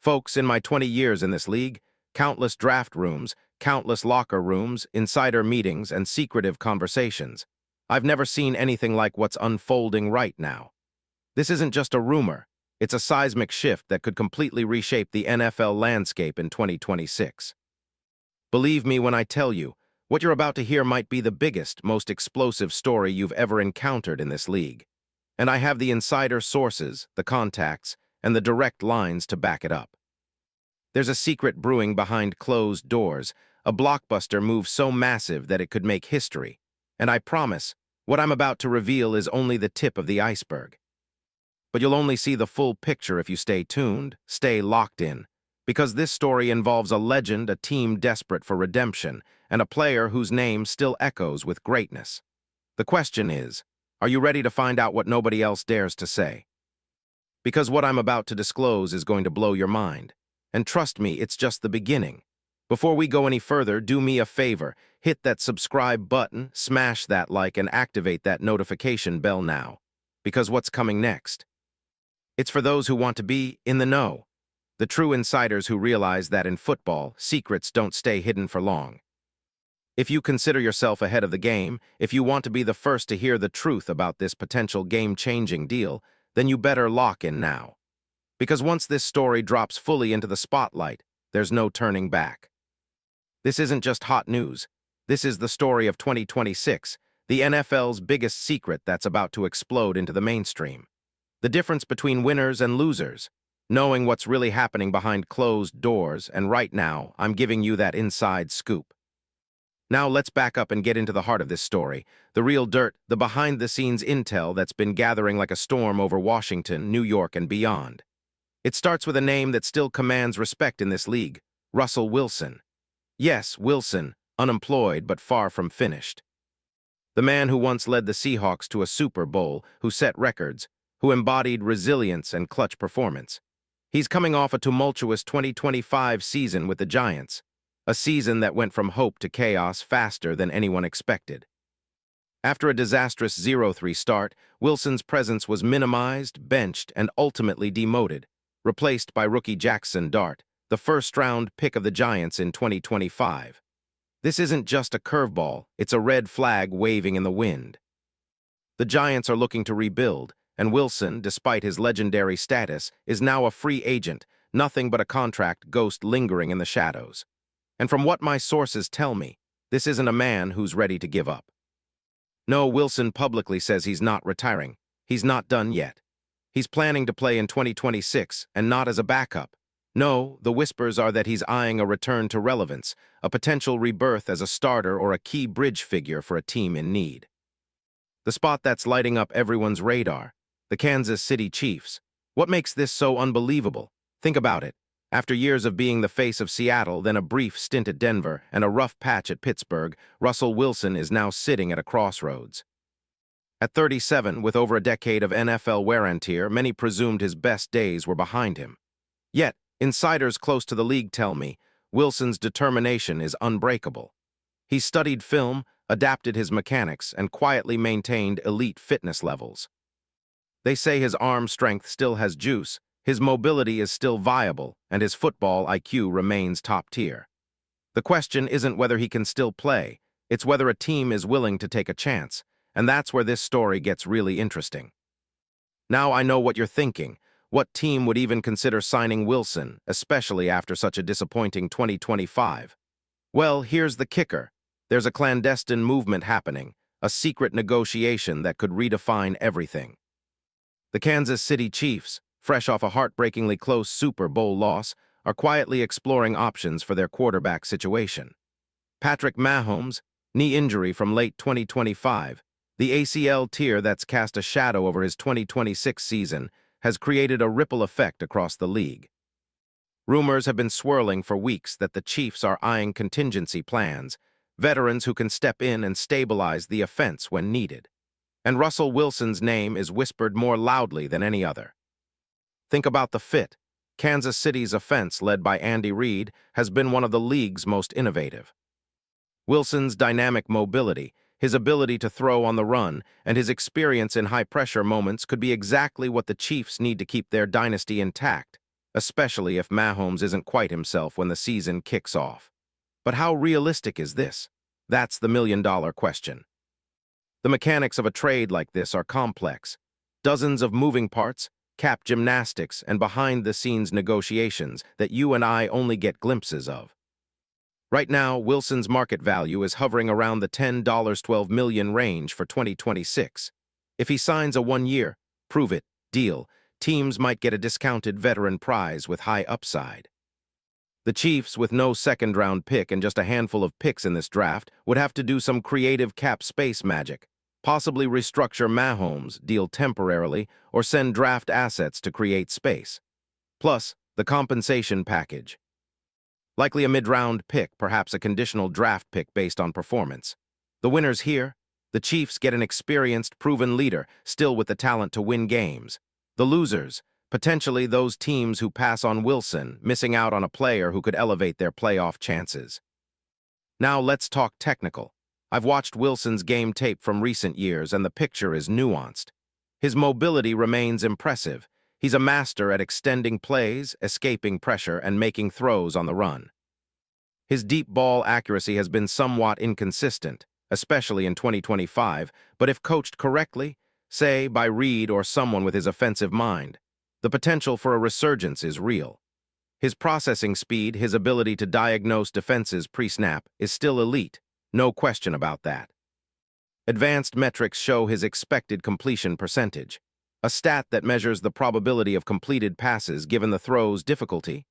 Folks, in my 20 years in this league, countless draft rooms, countless locker rooms, insider meetings, and secretive conversations, I've never seen anything like what's unfolding right now. This isn't just a rumor. It's a seismic shift that could completely reshape the NFL landscape in 2026. Believe me when I tell you, what you're about to hear might be the biggest, most explosive story you've ever encountered in this league. And I have the insider sources, the contacts, and the direct lines to back it up. There's a secret brewing behind closed doors, a blockbuster move so massive that it could make history. And I promise, what I'm about to reveal is only the tip of the iceberg. But you'll only see the full picture if you stay tuned, stay locked in. Because this story involves a legend, a team desperate for redemption, and a player whose name still echoes with greatness. The question is, are you ready to find out what nobody else dares to say? Because what I'm about to disclose is going to blow your mind. And trust me, it's just the beginning. Before we go any further, do me a favor, hit that subscribe button, smash that like, and activate that notification bell now. Because what's coming next? It's for those who want to be in the know. The true insiders who realize that in football, secrets don't stay hidden for long. If you consider yourself ahead of the game, if you want to be the first to hear the truth about this potential game-changing deal, then you better lock in now. Because once this story drops fully into the spotlight, there's no turning back. This isn't just hot news. This is the story of 2026, the NFL's biggest secret that's about to explode into the mainstream. The difference between winners and losers, knowing what's really happening behind closed doors, and right now, I'm giving you that inside scoop. Now let's back up and get into the heart of this story, the real dirt, the behind-the-scenes intel that's been gathering like a storm over Washington, New York, and beyond. It starts with a name that still commands respect in this league, Russell Wilson. Yes, Wilson, unemployed but far from finished. The man who once led the Seahawks to a Super Bowl, who set records, who embodied resilience and clutch performance. He's coming off a tumultuous 2025 season with the Giants, a season that went from hope to chaos faster than anyone expected. After a disastrous 0-3 start, Wilson's presence was minimized, benched, and ultimately demoted, replaced by rookie Jackson Dart, the first-round pick of the Giants in 2025. This isn't just a curveball, it's a red flag waving in the wind. The Giants are looking to rebuild, and Wilson, despite his legendary status, is now a free agent, nothing but a contract ghost lingering in the shadows. And from what my sources tell me, this isn't a man who's ready to give up. No, Wilson publicly says he's not retiring. He's not done yet. He's planning to play in 2026, and not as a backup. No, the whispers are that he's eyeing a return to relevance, a potential rebirth as a starter or a key bridge figure for a team in need. The spot that's lighting up everyone's radar, the Kansas City Chiefs. What makes this so unbelievable? Think about it. After years of being the face of Seattle, then a brief stint at Denver, and a rough patch at Pittsburgh, Russell Wilson is now sitting at a crossroads. At 37, with over a decade of NFL wear and tear, many presumed his best days were behind him. Yet, insiders close to the league tell me, Wilson's determination is unbreakable. He studied film, adapted his mechanics, and quietly maintained elite fitness levels. They say his arm strength still has juice, his mobility is still viable, and his football IQ remains top tier. The question isn't whether he can still play, it's whether a team is willing to take a chance, and that's where this story gets really interesting. Now I know what you're thinking. What team would even consider signing Wilson, especially after such a disappointing 2025? Well, here's the kicker. There's a clandestine movement happening, a secret negotiation that could redefine everything. The Kansas City Chiefs, fresh off a heartbreakingly close Super Bowl loss, are quietly exploring options for their quarterback situation. Patrick Mahomes, knee injury from late 2025, the ACL tear that's cast a shadow over his 2026 season, has created a ripple effect across the league. Rumors have been swirling for weeks that the Chiefs are eyeing contingency plans, veterans who can step in and stabilize the offense when needed. And Russell Wilson's name is whispered more loudly than any other. Think about the fit. Kansas City's offense, led by Andy Reid, has been one of the league's most innovative. Wilson's dynamic mobility, his ability to throw on the run, and his experience in high-pressure moments could be exactly what the Chiefs need to keep their dynasty intact. especially if Mahomes isn't quite himself when the season kicks off. But how realistic is this? That's the million-dollar question. The mechanics of a trade like this are complex. Dozens of moving parts, cap gymnastics, and behind-the-scenes negotiations that you and I only get glimpses of. Right now, Wilson's market value is hovering around the $10-12 million range for 2026. If he signs a one-year, prove-it deal, teams might get a discounted veteran prize with high upside. The Chiefs, with no second-round pick and just a handful of picks in this draft, would have to do some creative cap space magic, possibly restructure Mahomes' deal temporarily, or send draft assets to create space. Plus, the compensation package. Likely a mid-round pick, perhaps a conditional draft pick based on performance. The winners here, the Chiefs get an experienced, proven leader, still with the talent to win games. The losers, potentially those teams who pass on Wilson, missing out on a player who could elevate their playoff chances. Now let's talk technical. I've watched Wilson's game tape from recent years, and the picture is nuanced. His mobility remains impressive. He's a master at extending plays, escaping pressure, and making throws on the run. His deep ball accuracy has been somewhat inconsistent, especially in 2025, but if coached correctly, say by Reed or someone with his offensive mind, the potential for a resurgence is real. His processing speed, his ability to diagnose defenses pre-snap, is still elite, no question about that. Advanced metrics show his expected completion percentage, a stat that measures the probability of completed passes given the throw's difficulty,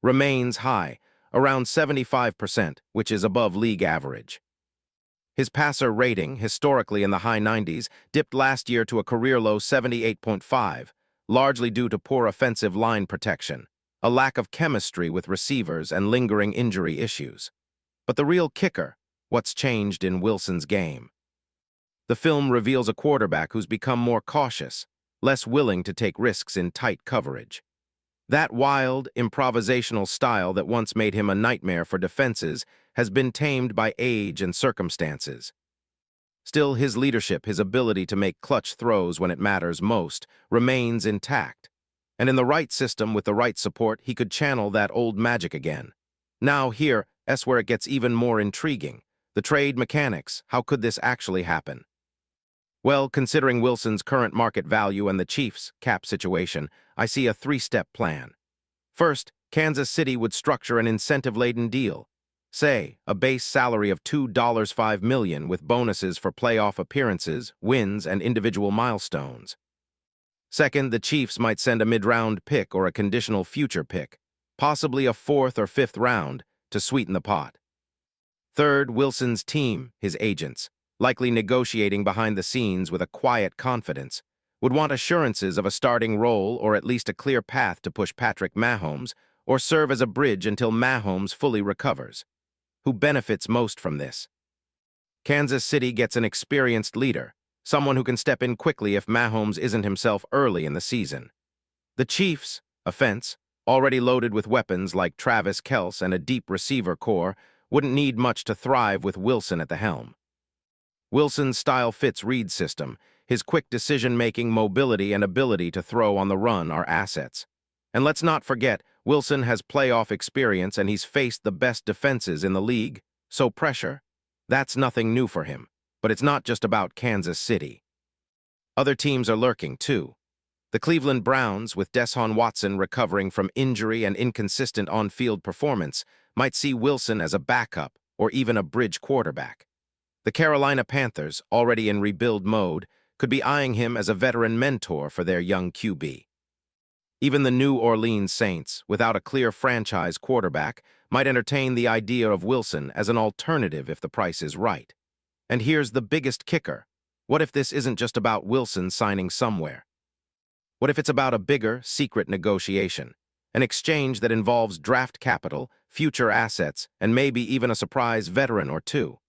remains high, around 75%, which is above league average. His passer rating, historically in the high 90s, dipped last year to a career-low 78.5, largely due to poor offensive line protection, a lack of chemistry with receivers, and lingering injury issues. But the real kicker, what's changed in Wilson's game? The film reveals a quarterback who's become more cautious, less willing to take risks in tight coverage. That wild, improvisational style that once made him a nightmare for defenses has been tamed by age and circumstances. Still, his leadership, his ability to make clutch throws when it matters most, remains intact. And in the right system with the right support, he could channel that old magic again. Now here's where it gets even more intriguing. The trade mechanics, how could this actually happen? Well, considering Wilson's current market value and the Chiefs' cap situation, I see a three-step plan. First, Kansas City would structure an incentive-laden deal. Say, a base salary of $2.5 million with bonuses for playoff appearances, wins, and individual milestones. Second, the Chiefs might send a mid-round pick or a conditional future pick, possibly a fourth or fifth round, to sweeten the pot. Third, Wilson's team, his agents, likely negotiating behind the scenes with a quiet confidence, would want assurances of a starting role or at least a clear path to push Patrick Mahomes or serve as a bridge until Mahomes fully recovers. Who benefits most from this? Kansas City gets an experienced leader, someone who can step in quickly if Mahomes isn't himself early in the season. The Chiefs' offense, already loaded with weapons like Travis Kelce and a deep receiver core, wouldn't need much to thrive with Wilson at the helm. Wilson's style fits Reed's system. His quick decision-making, mobility, and ability to throw on the run are assets. And let's not forget, Wilson has playoff experience and he's faced the best defenses in the league, so pressure, that's nothing new for him. But it's not just about Kansas City. Other teams are lurking, too. The Cleveland Browns, with Deshaun Watson recovering from injury and inconsistent on-field performance, might see Wilson as a backup or even a bridge quarterback. The Carolina Panthers, already in rebuild mode, could be eyeing him as a veteran mentor for their young QB. Even the New Orleans Saints, without a clear franchise quarterback, might entertain the idea of Wilson as an alternative if the price is right. And here's the biggest kicker. What if this isn't just about Wilson signing somewhere? What if it's about a bigger, secret negotiation? An exchange that involves draft capital, future assets, and maybe even a surprise veteran or two.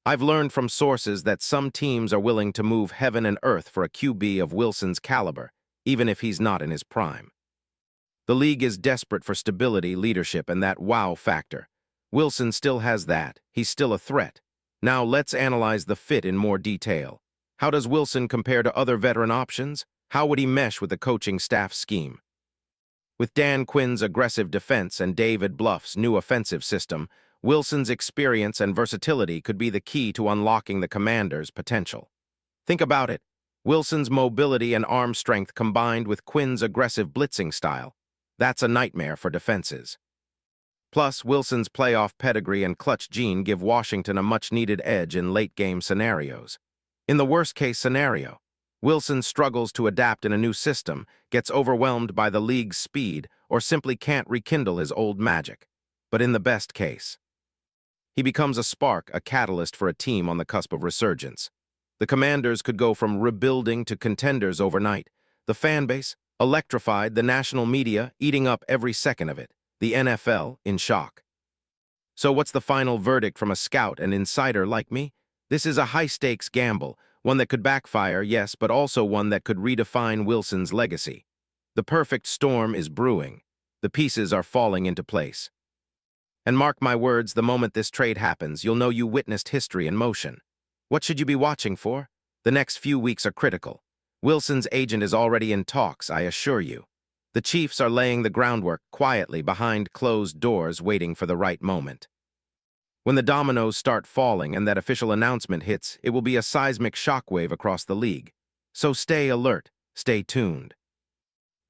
I've learned from sources that some teams are willing to move heaven and earth for a QB of Wilson's caliber, even if he's not in his prime. The league is desperate for stability, leadership, and that wow factor. Wilson still has that. He's still a threat. Now let's analyze the fit in more detail. How does Wilson compare to other veteran options? How would he mesh with the coaching staff scheme? With Dan Quinn's aggressive defense and David Bluff's new offensive system, Wilson's experience and versatility could be the key to unlocking the Commanders' potential. Think about it. Wilson's mobility and arm strength combined with Quinn's aggressive blitzing style. That's a nightmare for defenses. Plus, Wilson's playoff pedigree and clutch gene give Washington a much-needed edge in late-game scenarios. In the worst-case scenario, Wilson struggles to adapt in a new system, gets overwhelmed by the league's speed, or simply can't rekindle his old magic. But in the best case, he becomes a spark, a catalyst for a team on the cusp of resurgence. The Commanders could go from rebuilding to contenders overnight. The fan base, electrified, the national media, eating up every second of it. The NFL, in shock. So what's the final verdict from a scout and insider like me? This is a high-stakes gamble, one that could backfire, yes, but also one that could redefine Wilson's legacy. The perfect storm is brewing. The pieces are falling into place. And mark my words, the moment this trade happens, you'll know you witnessed history in motion. What should you be watching for? The next few weeks are critical. Wilson's agent is already in talks, I assure you. The Chiefs are laying the groundwork quietly behind closed doors, waiting for the right moment. When the dominoes start falling and that official announcement hits, it will be a seismic shockwave across the league. So stay alert, stay tuned.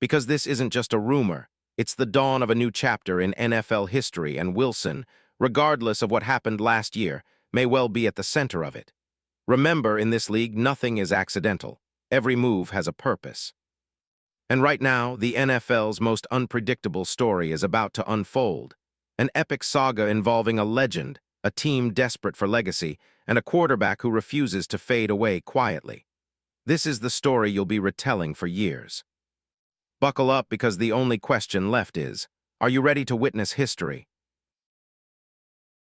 Because this isn't just a rumor, it's the dawn of a new chapter in NFL history, and Wilson, regardless of what happened last year, may well be at the center of it. Remember, in this league, nothing is accidental. Every move has a purpose. And right now, the NFL's most unpredictable story is about to unfold. An epic saga involving a legend, a team desperate for legacy, and a quarterback who refuses to fade away quietly. This is the story you'll be retelling for years. Buckle up, because the only question left is, are you ready to witness history?